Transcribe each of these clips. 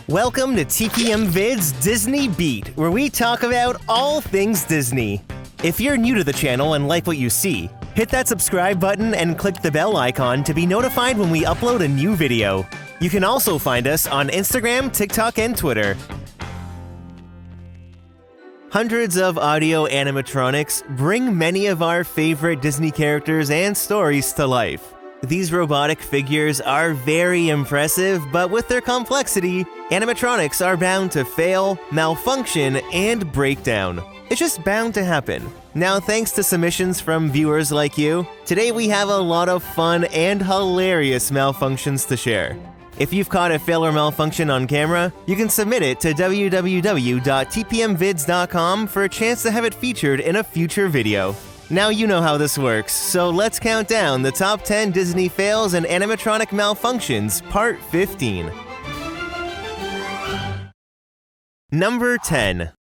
Welcome to TPM Vid's Disney Beat, where we talk about all things Disney. If you're new to the channel and like what you see, hit that subscribe button and click the bell icon to be notified when we upload a new video. You can also find us on Instagram, TikTok, and Twitter. Hundreds of audio animatronics bring many of our favorite Disney characters and stories to life. These robotic figures are very impressive, but with their complexity, animatronics are bound to fail, malfunction, and break down. It's just bound to happen. Now, thanks to submissions from viewers like you, today we have a lot of fun and hilarious malfunctions to share. If you've caught a fail or malfunction on camera, you can submit it to www.tpmvids.com for a chance to have it featured in a future video. Now you know how this works, so let's count down the top 10 Disney fails and animatronic malfunctions, part 15. Number 10.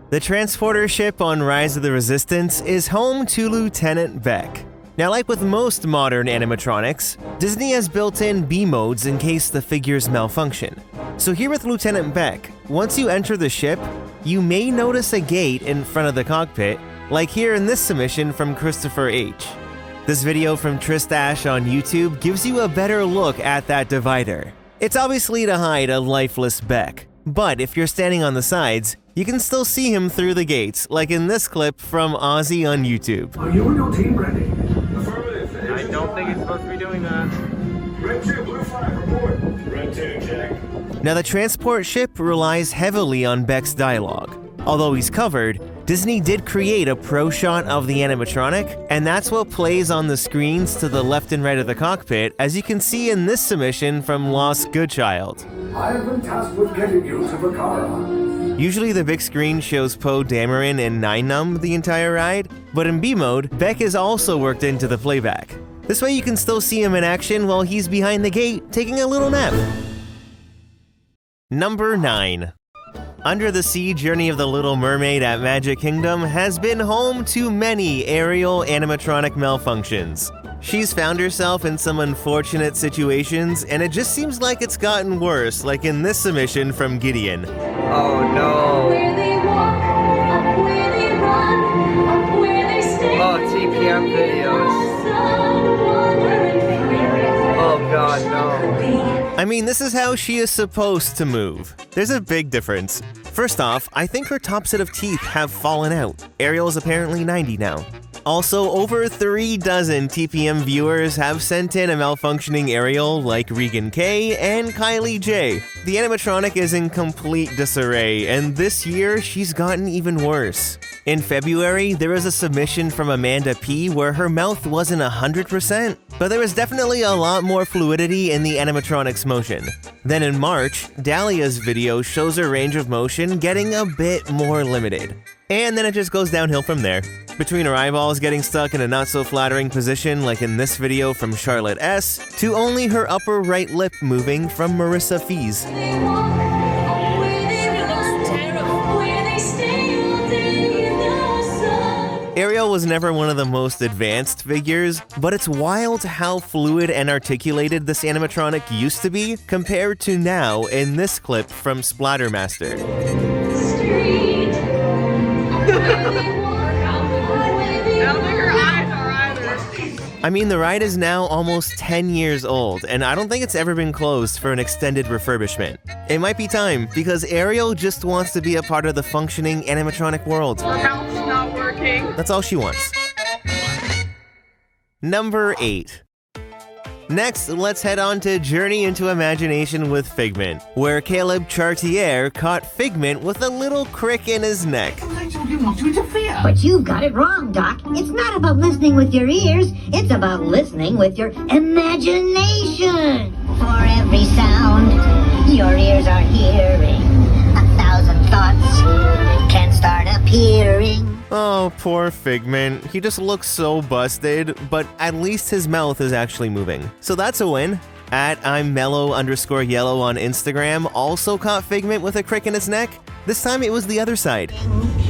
The transporter ship on Rise of the Resistance is home to Lieutenant Beck. Now, like with most modern animatronics, Disney has built-in B modes in case the figures malfunction. So here with Lieutenant Beck, once you enter the ship, you may notice a gate in front of the cockpit, like here in this submission from Christopher H. This video from Tristash on YouTube gives you a better look at that divider. It's obviously to hide a lifeless Beck, but if you're standing on the sides, you can still see him through the gates, like in this clip from Ozzy on YouTube. Are you and your team ready? Affirmative. I don't think it's supposed to be doing that. Red 2, blue 5, report. Red 2, check. Now, the transport ship relies heavily on Beck's dialogue. Although he's covered, Disney did create a pro shot of the animatronic, and that's what plays on the screens to the left and right of the cockpit, as you can see in this submission from Lost Goodchild. I have been tasked with getting you to Vacara. Usually the big screen shows Poe Dameron and Nine Numb the entire ride, but in B mode, Beck is also worked into the playback. This way you can still see him in action while he's behind the gate, taking a little nap. Number 9. Under the Sea Journey of the Little Mermaid at Magic Kingdom has been home to many Ariel animatronic malfunctions. She's found herself in some unfortunate situations, and it just seems like it's gotten worse, like in this submission from Gideon. Oh no. Where they walk, up where they run, up where they stay. Oh, TPM videos. Oh god, no. I mean, this is how she is supposed to move. There's a big difference. First off, I think her top set of teeth have fallen out. Ariel is apparently 90 now. Also, over 3 dozen TPM viewers have sent in a malfunctioning Ariel like Regan K and Kylie J. The animatronic is in complete disarray, and this year she's gotten even worse. In February, there was a submission from Amanda P where her mouth wasn't 100%, but there was definitely a lot more fluidity in the animatronic's motion. Then in March, Dahlia's video shows her range of motion getting a bit more limited. And then it just goes downhill from there. Between her eyeballs getting stuck in a not-so-flattering position like in this video from Charlotte S, to only her upper right lip moving from Marissa Fees. They walk, up where they run, up where they stay all day in the sun. Ariel was never one of the most advanced figures, but it's wild how fluid and articulated this animatronic used to be compared to now in this clip from Splattermaster. Street. I don't think her eyes are either. I mean, the ride is now almost 10 years old, and I don't think it's ever been closed for an extended refurbishment. It might be time, because Ariel just wants to be a part of the functioning animatronic world. Her mouth's not working. That's all she wants. Number 8. Next, let's head on to Journey into Imagination with Figment, where Caleb Chartier caught Figment with a little crick in his neck. I told you not to interfere. But you've got it wrong, Doc. It's not about listening with your ears. It's about listening with your imagination. For every sound your ears are hearing, 1,000 thoughts can start appearing. Oh, poor Figment. He just looks so busted, but at least his mouth is actually moving. So that's a win. At I'mMellow_yellow on Instagram also caught Figment with a crick in his neck. This time it was the other side.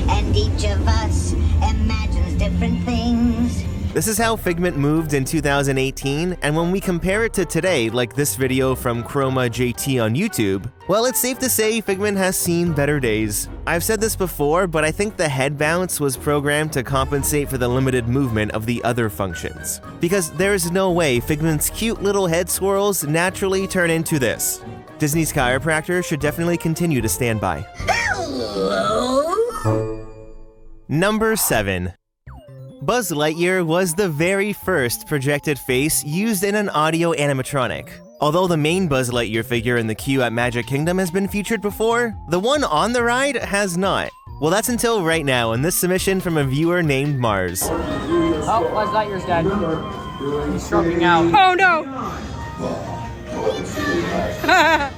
And each of us imagines different things. This is how Figment moved in 2018, and when we compare it to today, like this video from Chroma JT on YouTube, well, it's safe to say Figment has seen better days. I've said this before, but I think the head bounce was programmed to compensate for the limited movement of the other functions. Because there's no way Figment's cute little head swirls naturally turn into this. Disney's chiropractor should definitely continue to stand by. Number 7. Buzz Lightyear was the very first projected face used in an audio animatronic. Although the main Buzz Lightyear figure in the queue at Magic Kingdom has been featured before, the one on the ride has not. Well, that's until right now in this submission from a viewer named Mars. Oh, Buzz Lightyear's dead. He's stroking out. Oh no!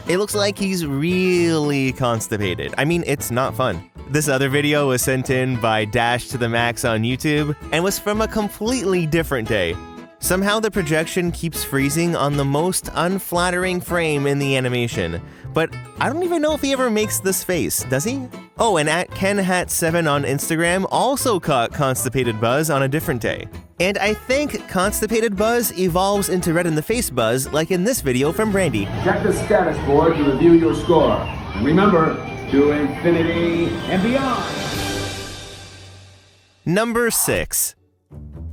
It looks like he's really constipated. I mean, it's not fun. This other video was sent in by Dash to the Max on YouTube and was from a completely different day. Somehow the projection keeps freezing on the most unflattering frame in the animation, but I don't even know if he ever makes this face, does he? Oh, and at KenHat7 on Instagram also caught Constipated Buzz on a different day. And I think Constipated Buzz evolves into Red in the Face Buzz like in this video from Brandy. Check the status board to review your score. And remember, to infinity and beyond. Number 6.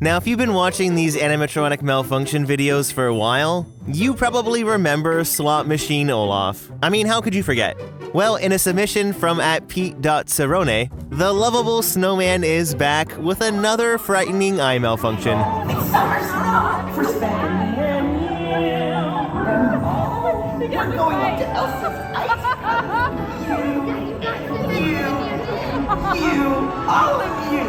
Now, if you've been watching these animatronic malfunction videos for a while, you probably remember Slot Machine Olaf. I mean, how could you forget? Well, in a submission from @Pete.Cerrone, the lovable snowman is back with another frightening eye malfunction. It's summer snow for spending We're going up to Elsa's ice cream. You, all of you.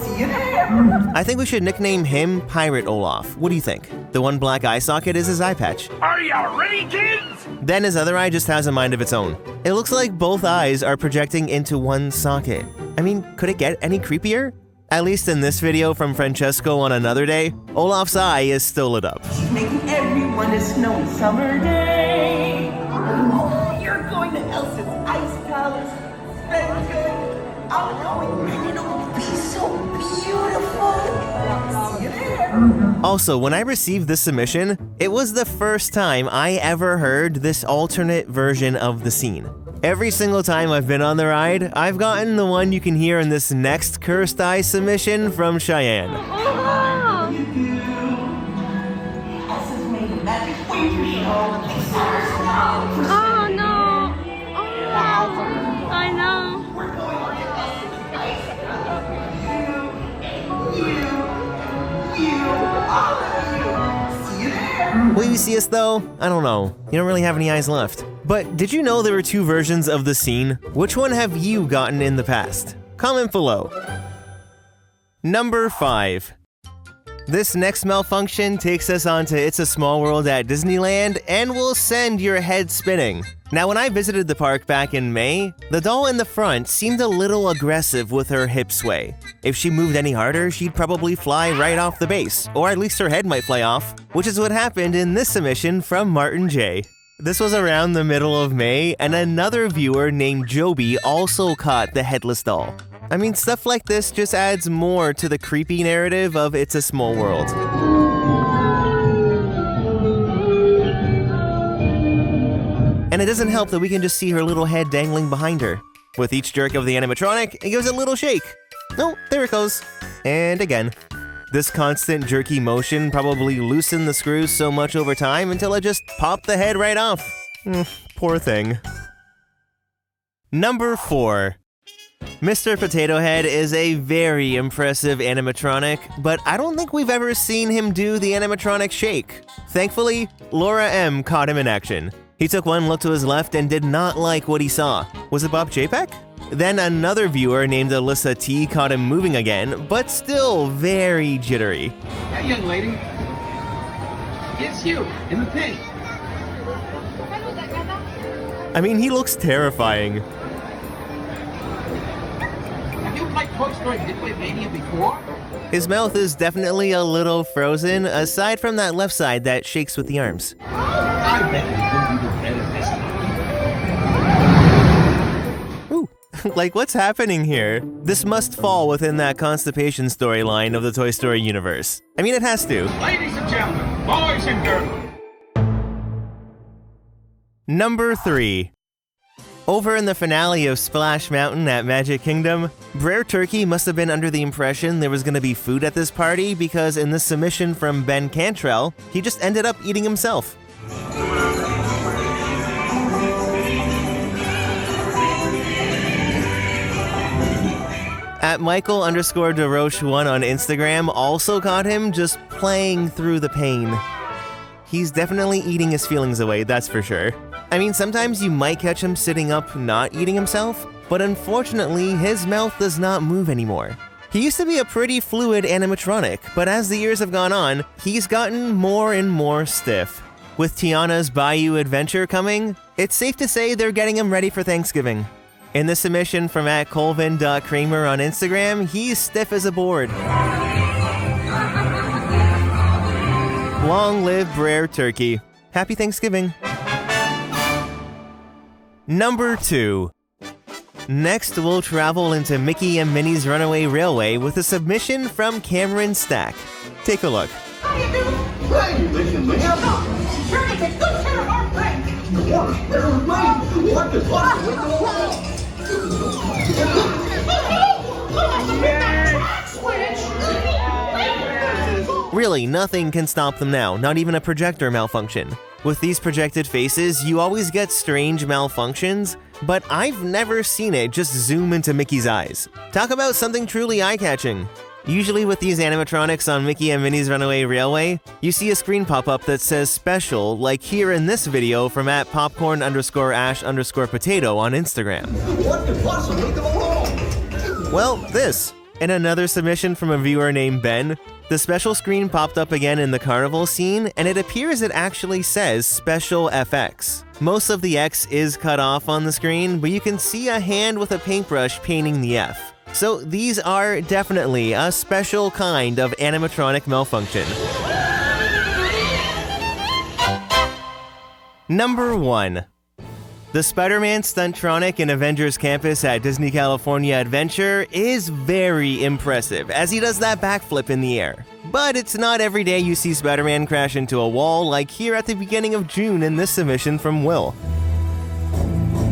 See you there. I think we should nickname him Pirate Olaf. What do you think? The one black eye socket is his eye patch. Are you ready, kids? Then his other eye just has a mind of its own. It looks like both eyes are projecting into one socket. I mean, could it get any creepier? At least in this video from Francesco on another day, Olaf's eye is still lit up. She's making everyone a snowy summer day. Oh, you're going to Elsa's ice palace. Spend good. I'm going, and it'll be so beautiful. See you there. Also, when I received this submission, it was the first time I ever heard this alternate version of the scene. Every single time I've been on the ride, I've gotten the one you can hear in this next Cursed Eye submission from Cheyenne. Elsa's made a magic winter show. It's summer snow for Oh no! Oh, I know. We're going to Elsa's ice cream. You, all of you. See you there. Will you see us though? I don't know. You don't really have any eyes left. But did you know there were two versions of the scene? Which one have you gotten in the past? Comment below. Number 5. This next malfunction takes us onto It's a Small World at Disneyland and will send your head spinning. Now, when I visited the park back in May, the doll in the front seemed a little aggressive with her hip sway. If she moved any harder, she'd probably fly right off the base, or at least her head might fly off, which is what happened in this submission from Martin J. This was around the middle of May, and another viewer named Joby also caught the headless doll. I mean, stuff like this just adds more to the creepy narrative of It's a Small World. And it doesn't help that we can just see her little head dangling behind her. With each jerk of the animatronic, it gives a little shake. Oh, there it goes. And again. This constant jerky motion probably loosened the screws so much over time until it just popped the head right off. Poor thing. Number 4. Mr. Potato Head is a very impressive animatronic, but I don't think we've ever seen him do the animatronic shake. Thankfully, Laura M caught him in action. He took one look to his left and did not like what he saw. Was it Bob Chapek? Then another viewer named Alyssa T caught him moving again, but still very jittery. That young lady. It's you, in the pink. I mean, he looks terrifying. Have you played Toy Story Midway Mania before? His mouth is definitely a little frozen, aside from that left side that shakes with the arms. I bet you can do better this time. Ooh. Like, what's happening here? This must fall within that constipation storyline of the Toy Story universe. I mean, it has to. Ladies and gentlemen, boys and girls. Number 3. Over in the finale of Splash Mountain at Magic Kingdom, Brer Turkey must have been under the impression there was going to be food at this party because in this submission from Ben Cantrell, he just ended up eating himself. At Michael_DeRoche1 on Instagram also caught him just playing through the pain. He's definitely eating his feelings away, that's for sure. I mean, sometimes you might catch him sitting up not eating himself, but unfortunately, his mouth does not move anymore. He used to be a pretty fluid animatronic, but as the years have gone on, he's gotten more and more stiff. With Tiana's Bayou Adventure coming, it's safe to say they're getting him ready for Thanksgiving. In the submission from @Colvin.Kramer on Instagram, he's stiff as a board. Long live Brer Turkey. Happy Thanksgiving. Number 2. Next, we'll travel into Mickey and Minnie's Runaway Railway with a submission from Cameron Stack. Take a look. Hey, listen, man. Sure, take good care of our thing. What the Really, nothing can stop them now, not even a projector malfunction. With these projected faces, you always get strange malfunctions, but I've never seen it just zoom into Mickey's eyes. Talk about something truly eye-catching. Usually with these animatronics on Mickey and Minnie's Runaway Railway, you see a screen pop up that says special, like here in this video from @popcorn_ash_potato on Instagram. What could possibly go wrong? Well, this. In another submission from a viewer named Ben, the special screen popped up again in the carnival scene, and it appears it actually says Special FX. Most of the X is cut off on the screen, but you can see a hand with a paintbrush painting the F. So these are definitely a special kind of animatronic malfunction. Number 1. The Spider-Man Stuntronic in Avengers Campus at Disney California Adventure is very impressive, as he does that backflip in the air. But it's not every day you see Spider-Man crash into a wall like here at the beginning of June in this submission from Will.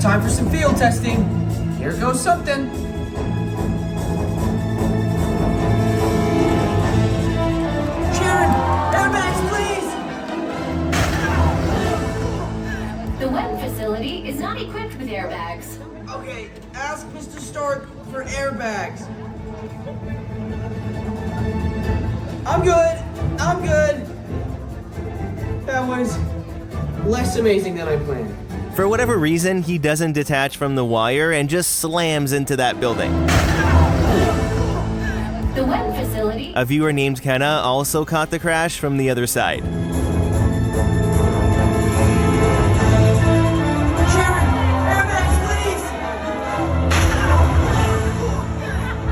Time for some field testing. Here goes something. Sharon, airbags, please! The web facility is not equipped with airbags. Okay, ask Mr. Stark for airbags. I'm good. That was less amazing than I planned. For whatever reason, he doesn't detach from the wire and just slams into that building. The web facility. A viewer named Kenna also caught the crash from the other side. Sharon, airbags, please!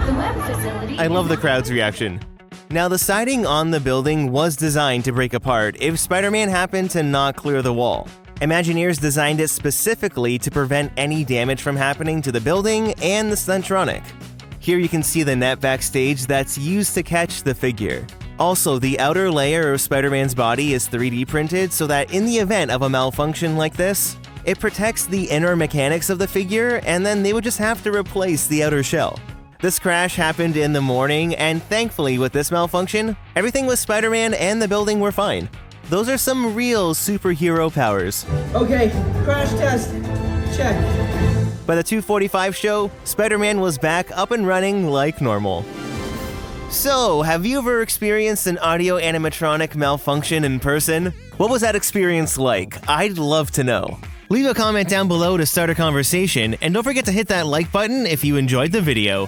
The web facility. I love the crowd's reaction. Now, the siding on the building was designed to break apart if Spider-Man happened to not clear the wall. Imagineers designed it specifically to prevent any damage from happening to the building and the Stuntronic. Here you can see the net backstage that's used to catch the figure. Also, the outer layer of Spider-Man's body is 3D printed so that in the event of a malfunction like this, it protects the inner mechanics of the figure and then they would just have to replace the outer shell. This crash happened in the morning, and thankfully with this malfunction, everything with Spider-Man and the building were fine. Those are some real superhero powers. Okay, crash test. Check. By the 2:45 show, Spider-Man was back up and running like normal. So, have you ever experienced an audio animatronic malfunction in person? What was that experience like? I'd love to know. Leave a comment down below to start a conversation, and don't forget to hit that like button if you enjoyed the video.